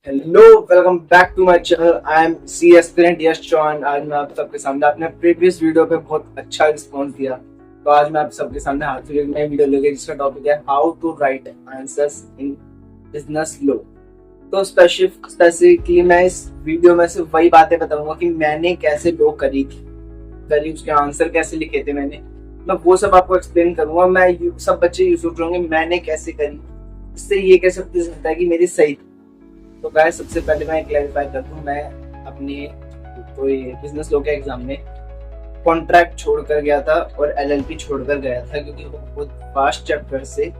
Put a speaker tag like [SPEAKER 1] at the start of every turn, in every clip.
[SPEAKER 1] Hello, welcome back to my channel. I am C aspirant Yash Chauhan. आज मैं आप सबके सामने अपने प्रीवियस वीडियो पे बहुत अच्छा रिस्पॉन्स दिया, तो आज मैं आप सबके सामने हाजिर हूँ एक नई वीडियो लेके, जिसका टॉपिक है how to write answers in business law. तो स्पेसिफिकली मैं इस वीडियो में सिर्फ वही बातें बताऊंगा कि मैंने कैसे लो करी थी, उसके आंसर कैसे लिखे थे मैंने, मैं वो सब आपको एक्सप्लेन करूंगा। सब बच्चे ये सोच रहे होंगे मैंने कैसे करी, इससे ये कैसे पता चलता है कि मेरी सही। तो गाइस, सबसे पहले मैं क्लैरिफाई कर दूं, मैं अपने कोई बिजनेस लॉ के एग्जाम में कॉन्ट्रैक्ट छोड़कर गया था और एलएलपी छोड़कर गया था, क्योंकि वो बहुत फास्ट चैप्टर से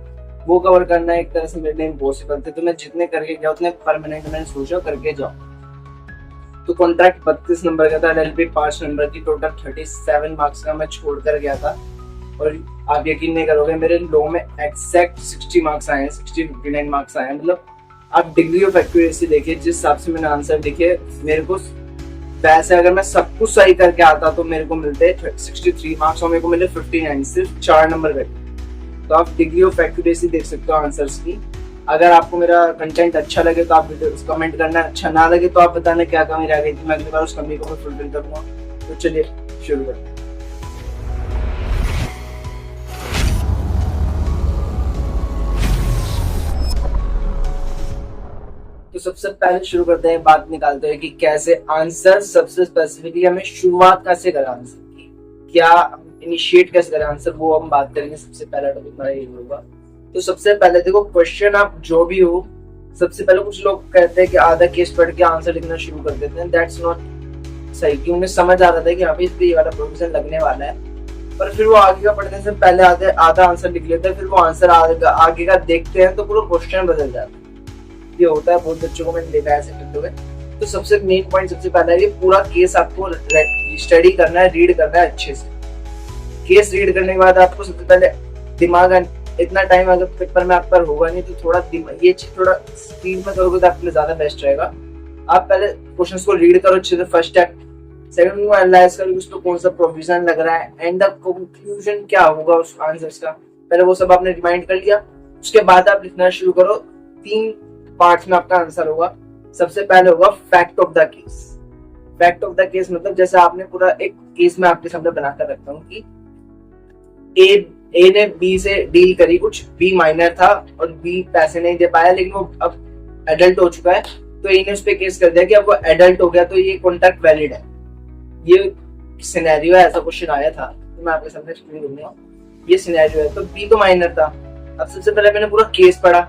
[SPEAKER 1] वो कवर करना एक तरह से मेरे लिए इम्पॉसिबल थे। तो मैं जितने करके गया उतने परमानेंट मैंने सोचा करके जाऊं। तो कॉन्ट्रैक्ट 32 नंबर का था, एलएलपी 5 नंबर की, टोटल 37 मार्क्स का मैं छोड़कर गया था। और आप यकीन नहीं करोगे, मेरे लॉ में एग्जैक्ट 60 मार्क्स आए हैं, 59 मार्क्स आए हैं। मतलब आप डिग्री ऑफ एक्यूरेसी देखिए, जिस हिसाब से मैंने आंसर लिखे मेरे को, वैसे अगर मैं सब कुछ सही करके आता तो मेरे को मिलते 63 मार्क्स और मेरे को मिले 59, सिर्फ 4 नंबर घटे। तो आप डिग्री ऑफ एक्यूरेसी देख सकते हो आंसर्स की। अगर आपको मेरा कंटेंट अच्छा लगे तो आप कमेंट करना, अच्छा ना लगे तो आप बताना क्या कमी रह गई थी, मैं अगली बार उस कमी को मैं फुलफिल करूंगा। तो चलिए शुरू करते हैं। तो सबसे पहले शुरू करते हैं, बात निकालते हैं कि कैसे आंसर, सबसे स्पेसिफिकली हमें शुरुआत कैसे करें आंसर की, क्या इनिशिएट कैसे करें आंसर, वो हम बात करेंगे। सबसे पहला टॉपिक हमारा ये होगा। तो सबसे पहले देखो, क्वेश्चन आप जो भी हो, सबसे पहले कुछ लोग कहते हैं कि आधा केस पढ़ के आंसर लिखना शुरू कर देते हैं। दैट्स नॉट सही, कि उन्हें समझ आ रहा था कि हाँ इस पे ये वाला प्रोविजन लगने वाला है, पर फिर वो आगे का पढ़ने से पहले आधा आंसर लिख लेते हैं, फिर वो आंसर आगे का देखते हैं तो पूरा क्वेश्चन बदल जाता है। ये होता है, बहुत बच्चों को मैंने देखा है ऐसे करते हुए। तो सबसे मेन पॉइंट, सबसे पहला है, ये पूरा केस आपको स्टडी करना है, रीड करना है अच्छे से। केस रीड करने के बाद आपको सबसे पहले दिमाग, इतना टाइम अगर पेपर में आप पर होगा नहीं तो थोड़ा ये चीज थोड़ा स्पीड में करोगे तो आपके लिए ज्यादा बेस्ट रहेगा। आप पहले क्वेश्चंस को रीड करो अच्छे से, फर्स्ट स्टेप। सेकंड को एनालाइज करो कि उसको कौन सा प्रोविजन लग रहा है, एंड द कंक्लूजन क्या होगा उस आंसर्स का। पहले वो सब आपने रिमाइंड कर लिया, उसके बाद आप लिखना शुरू करो। 3 पार्ट्स में आपका आंसर होगा। सबसे पहले होगा fact of the case. Fact of the case मतलब जैसे आपने पूरा एक केस में आपके सामने बनाकर रखता हूँ कि ए ने बी से डील करी, कुछ बी माइनर था और बी पैसे नहीं दे पाया, लेकिन वो अब एडल्ट हो चुका है। तो ए ने उस पर केस कर दिया कि अब वो एडल्ट हो गया तो ये कॉन्ट्रैक्ट वैलिड है। ये सिनेरियो है, ऐसा क्वेश्चन आया था, तो मैं आपके सामने एक्सप्लेन करूंगा। ये सिनेरियो है, तो बी तो माइनर था। अब सबसे पहले मैंने पूरा केस पढ़ा,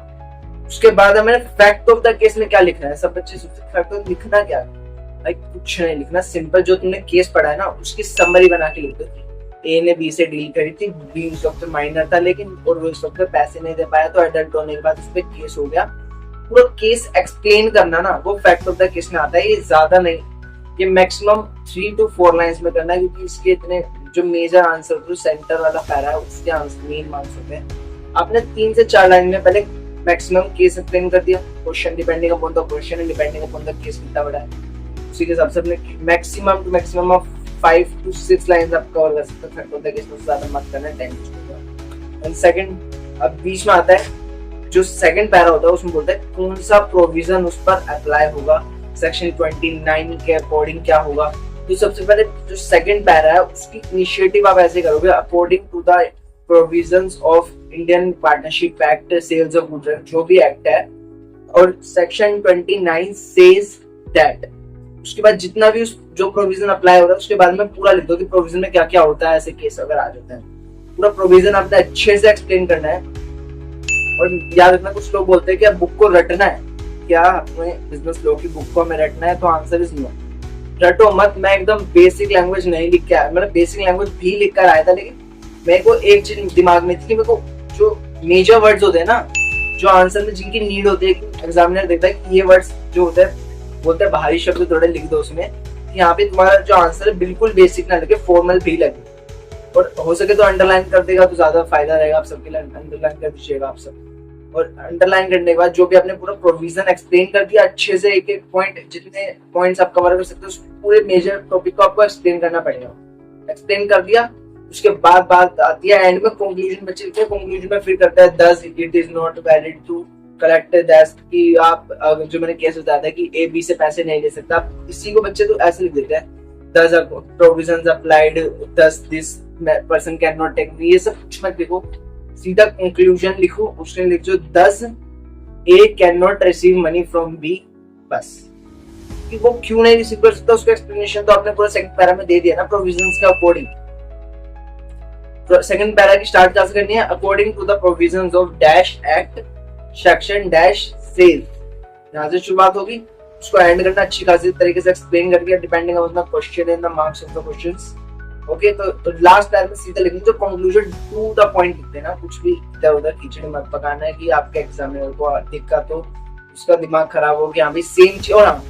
[SPEAKER 1] उसके बाद मैंने फैक्ट ऑफ द केस में क्या लिखना है। सब बच्चे सोचते फैक्ट ऑफ लिखना क्या है, भाई कुछ नहीं लिखना, सिंपल जो तुमने केस पढ़ा है ना उसकी समरी बना के लिख दो। ए ने बी से डील करी थी, बी उस वक्त माइनर था लेकिन, और वो उस वक्त पैसे नहीं दे पाया, तो एडल्ट होने के बाद उस पर केस हो गया। पूरा केस एक्सप्लेन करना ना, वो फैक्ट ऑफ द केस में आता है। ये ज्यादा नहीं, ये मैक्सिमम 3 to 4 लाइंस में करना है, क्योंकि इसके इतने जो मेजर आंसर, जो सेंटर वाला पैरा है उसके आंसर मेन मार्क्स होते हैं। आपने 3 से 4 लाइन में पहले मैक्सिमम केस एक्सप्लेन कर दिया, question depending upon the question and depending upon the case कितना बड़ा है, उसी के हिसाब से अपने maximum to maximum of 5 to 6 lines आप कवर कर सकते हैं। फैक्ट ऑफ द केस में ज्यादा मत करना, टाइम वेस्ट होगा। एंड सेकंड, अब बीच में आता है जो सेकंड पैरा होता है, उसमें बोलता है कौन सा प्रोविजन उस पर अप्लाई होगा, सेक्शन 29 के अकॉर्डिंग क्या होगा। तो सबसे पहले जो सेकंड पैरा है उसकी इनिशिएटिव आप ऐसे करोगे, according to the provisions of Indian partnership act, sales of goods, जो भी एक्ट है, और सेक्शन 29 सेज दैट। उसके बाद जितना भी जो प्रोविजन अप्लाई हो रहा है उसके बाद में पूरा लिख दो कि प्रोविजन में क्या क्या होता है, ऐसे केस अगर आ जाता है। पूरा प्रोविजन आपने अच्छे से एक्सप्लेन करना है। और याद रखना, कुछ लोग बोलते हैं कि बुक को रटना है, क्या हमें बिजनेस लॉ की बुक को हमें रटना है, तो आंसर इज नो। रटो मत। मैं एकदम बेसिक लैंग्वेज नहीं लिख के आया, मैंने बेसिक लैंग्वेज भी लिख कर आया था, लेकिन मेरे को एक चीज दिमाग में थी कि मेरे को जो मेजर वर्ड्स होते हैं ना, जो आंसर में जिनकी नीड होती है, एग्जामिनर देखता है कि ये वर्ड्स जो होते हैं, बोलते हैं भारी शब्द थोड़े लिख दो उसमें, कि यहाँ पे तुम्हारा जो आंसर है बिल्कुल बेसिक ना लगे, फॉर्मल भी लगे। और हो सके तो अंडरलाइन कर देगा तो ज्यादा फायदा रहेगा आप सबके लिए, अंडरलाइन कर दीजिएगा आप सब। और अंडरलाइन करने के बाद जो भी आपने पूरा प्रोविजन एक्सप्लेन कर दिया अच्छे से, एक एक पॉइंट, जितने पॉइंट्स आप कवर कर सकते हो, पूरे मेजर टॉपिक को आपको एक्सप्लेन करना पड़ेगा। एक्सप्लेन कर दिया, उसके बाद बात आती है एंड में कंक्लूजन। बच्चे लिखते हैं कंक्लूजन में फिर करता है, thus it is not valid to collect that कि आप जो मैंने केस बताया था कि ए बी से पैसे नहीं ले सकता, इसी को बच्चे तो ऐसे लिख देते हैं 10 provisions applied, 10 this person can not take, ये सब कुछ मत लिखो, सीधा कंक्लूजन लिखो, उसने लिख जो 10 A can not receive money from B, बस कि वो क्यों नहीं रिसीव कर सकता उसका एक्सप्लेनेशन तो आपने पूरा सेकंड पैरा में दे दिया ना प्रोविजंस के अकॉर्डिंग। सेकंड पैरा की स्टार्ट कैसे करनी है, according to the provisions of dash act section dash sale, यहाँ से शुरुआत होगी, उसको एंड करना अच्छी खासी तरीके से एक्सप्लेन करके depending on the question and the marks of the questions. Okay, तो लास्ट पैरा में सीधा लिखना जो कंक्लूजन टू द पॉइंट लिख देना, कुछ भी इधर उधर खिचड़ी मत पकाना है कि आपके एग्जामिनर को दिक्कत हो, उसका दिमाग खराब हो कि हाँ भाई सेम चीज। और हाँ,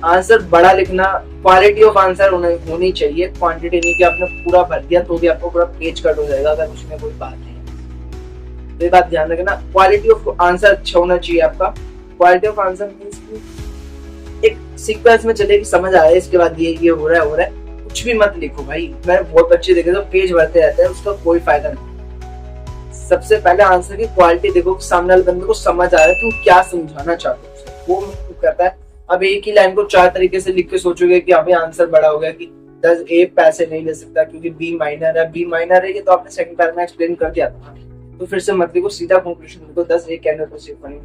[SPEAKER 1] आंसर बड़ा लिखना, क्वालिटी ऑफ आंसर होनी चाहिए, क्वांटिटी नहीं कि आपने पूरा भर दिया तो भी आपको पूरा पेज कट हो जाएगा अगर उसमें कोई बात नहीं। तो ये बात ध्यान रखना, क्वालिटी ऑफ आंसर अच्छा होना चाहिए आपका। क्वालिटी ऑफ आंसर मींस एक सीक्वेंस में चले कि समझ आ रहा है, इसके बाद ये हो रहा है, कुछ भी मत लिखो भाई। मैंने बहुत बच्चे देखे तो पेज भरते रहते हैं, उसका कोई फायदा नहीं। सबसे पहले आंसर की क्वालिटी देखो, सामने वाले बंदे को समझ आ रहा है तुम क्या समझाना चाहते हो, वो करता है। अब एक ही लाइन को 4 तरीके से लिख के सोचोगे कि अभी आंसर बड़ा हो गया कि 10 ए पैसे नहीं ले सकता क्योंकि बी माइनर है, ये तो आपने सेकंड पैरा में एक्सप्लेन कर दिया था, तो फिर से मत लिखो, सीधा कंक्लूजन लिखो 10 A can not receive money.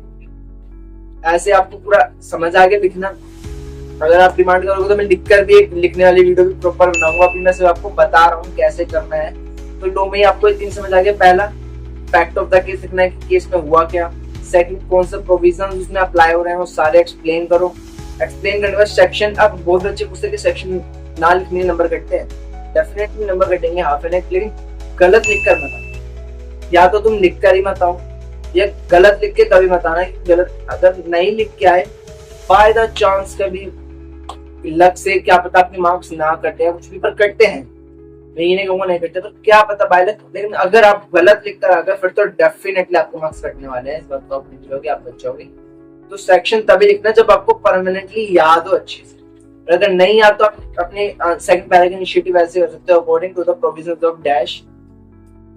[SPEAKER 1] ऐसे आपको पूरा समझ आ गया लिखना। अगर आप डिमांड करोगे तो मैं लिखकर भी एक लिखने वाली वीडियो भी प्रॉपर बनाऊंगा, अभी मैं सिर्फ आपको बता रहा हूँ कैसे करना है। तो लो में ही आपको 3 समझ आ गया। पहला फैक्ट ऑफ द केस लिखना है कि केस में हुआ क्या। सेकंड, कौन से प्रोविजन उसमें अप्लाई हो रहे हैं वो सारे एक्सप्लेन करो। एक्सप्लेन करने के बाद सेक्शन, अब बहुत बच्चे पूछते हैं सेक्शन ना लिखने नंबर कटते हैं, डेफिनेटली नंबर कटेंगे हाफ एन एक, लेकिन गलत लिखकर मत आना, या तो तुम लिखकर ही मत आओ या गलत लिख के कभी मत आना। गलत अगर नहीं लिख के आए बाय द चांस कभी लक से क्या पता आपके मार्क्स ना कटे या कुछ भी, पर कटते हैं, मैं ये नहीं कहूंगा नहीं कटते, तो क्या पता बाय लक। लेकिन अगर आप गलत लिख कर आ गए फिर तो डेफिनेटली आपको मार्क्स कटने वाले हैं, इस बात को आप नहीं लोगे, आप बच जाओगे। तो सेक्शन तभी लिखना जब आपको परमानेंटली याद हो अच्छे से। अगर नहीं याद तो आप अपने सेकंड पैरा की इनिशिएटिव ऐसे कर सकते हो, according to the provisions of dash,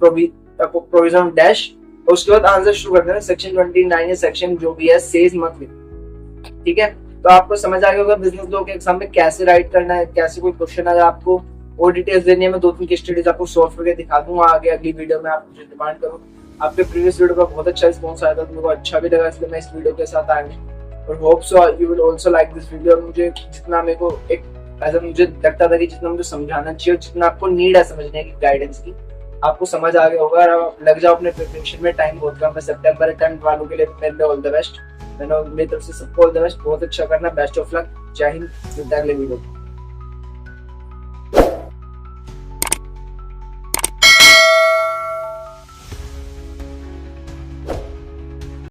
[SPEAKER 1] provision of dash, और उसके बाद आंसर शुरू कर देना। सेक्शन 29 या सेक्शन जो भी है सेज मत लिखो, ठीक है। तो आपको समझ आ गया होगा बिजनेस लॉ के एग्जाम में कैसे राइट करना है, कैसे कोई क्वेश्चन अगर आपको और डिटेल्स देनी है, मैं 2-3 केस स्टडीज आपको सॉल्व करके दिखा दूंगा आगे अगली वीडियो में, आप मुझे डिमांड करो। आपके प्रीवियस वीडियो का बहुत अच्छा रिस्पॉन्स आया था, तो मेरे को अच्छा भी लगा, इसलिए मैं इस वीडियो के साथ आया हूँ। और hope so you will also like this video. और मुझे जितना मेरे को एक ऐसा मुझे लगता था कि जितना मुझे समझाना चाहिए और जितना आपको नीड है समझने की गाइडेंस की, आपको समझ आ गया होगा। और लग जाओ अपने प्रिपरेशन में, टाइम बहुत कम है। सितंबर अटेम्प्ट वालों के लिए मेरे लिए ऑल द बेस्ट, मेरी तरफ से सबको ऑल द बेस्ट, बहुत अच्छा करना, बेस्ट ऑफ लक, जय हिंद, मिलते हैं अगले वीडियो।